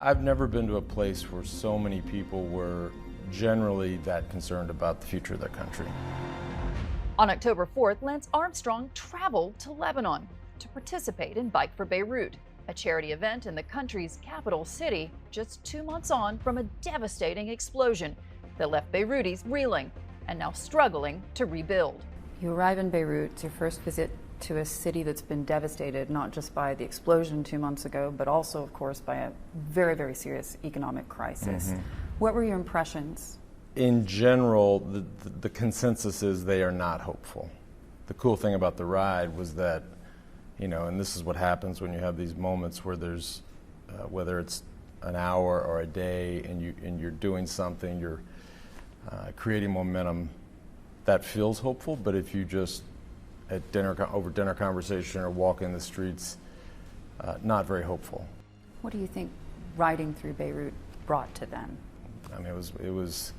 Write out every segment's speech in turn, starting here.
I've never been to a place where so many people were generally that concerned about the future of their country. On October 4th, Lance Armstrong traveled to Lebanon to participate in Bike for Beirut, a charity event in the country's capital city, just 2 months on from a devastating explosion that left Beirutis reeling and now struggling to rebuild. You arrive in Beirut, it's your first visit to a city that's been devastated not just by the explosion 2 months ago, but also, of course, by a very, very serious economic crisis. What were your impressions? In general, the consensus is they are not hopeful. The cool thing about the ride was that, and this is what happens when you have these moments where there's, whether it's an hour or a day, and you're doing something, you're creating momentum, that feels hopeful. But if you just at over dinner conversation or walk in the streets, not very hopeful. What do you think riding through Beirut brought to them? I mean, it was.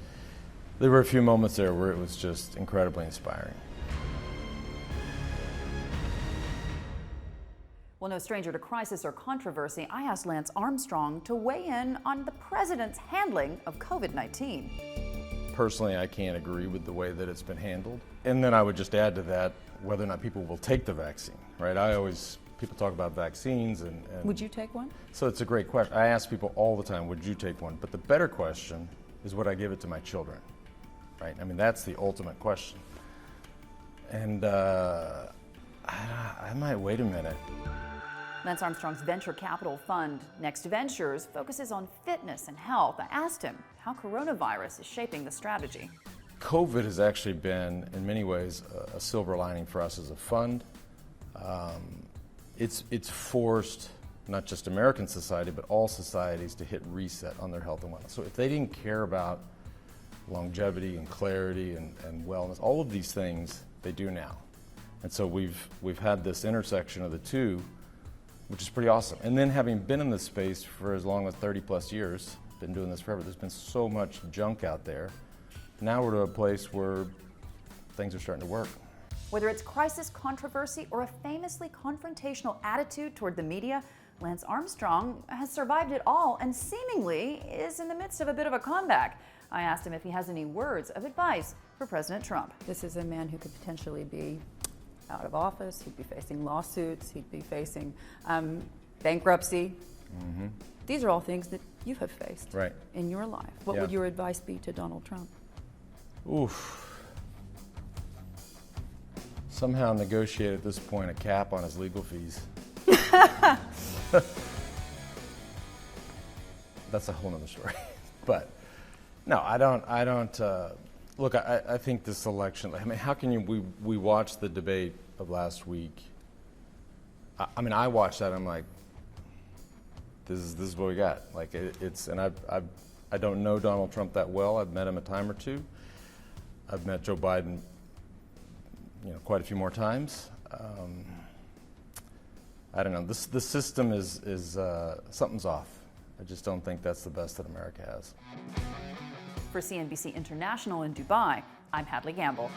There were a few moments there where it was just incredibly inspiring. Well, no stranger to crisis or controversy, I asked Lance Armstrong to weigh in on the president's handling of COVID-19. Personally, I can't agree with the way that it's been handled. And then I would just add to that whether or not people will take the vaccine, right? People talk about vaccines and Would you take one? So it's a great question. I ask people all the time, would you take one? But the better question is, would I give it to my children, right? I mean, that's the ultimate question. And I might wait a minute. Lance Armstrong's venture capital fund, Next Ventures, focuses on fitness and health. I asked him how coronavirus is shaping the strategy. COVID has actually been, in many ways, a silver lining for us as a fund. It's forced not just American society, but all societies to hit reset on their health and wellness. So if they didn't care about longevity and clarity and wellness, all of these things, they do now. And so we've had this intersection of the two, which is pretty awesome. And then having been in this space for as long as 30 plus years, been doing this forever, there's been so much junk out there. Now we're to a place where things are starting to work. Whether it's crisis, controversy, or a famously confrontational attitude toward the media, Lance Armstrong has survived it all and seemingly is in the midst of a bit of a comeback. I asked him if he has any words of advice for President Trump. This is a man who could potentially be out of office, he'd be facing lawsuits, he'd be facing bankruptcy. These are all things that you have faced in your life. What would your advice be to Donald Trump? Somehow negotiate at this point a cap on his legal fees. That's a whole nother story. But no, I don't. Look, I think this election, I mean, how can you, we watched the debate of last week. I mean, I watched that and I'm like, this is what we got. Like and I don't know Donald Trump that well. I've met him a time or two. I've met Joe Biden, quite a few more times. I don't know. The system is something's off. I just don't think that's the best that America has. For CNBC International in Dubai, I'm Hadley Gamble.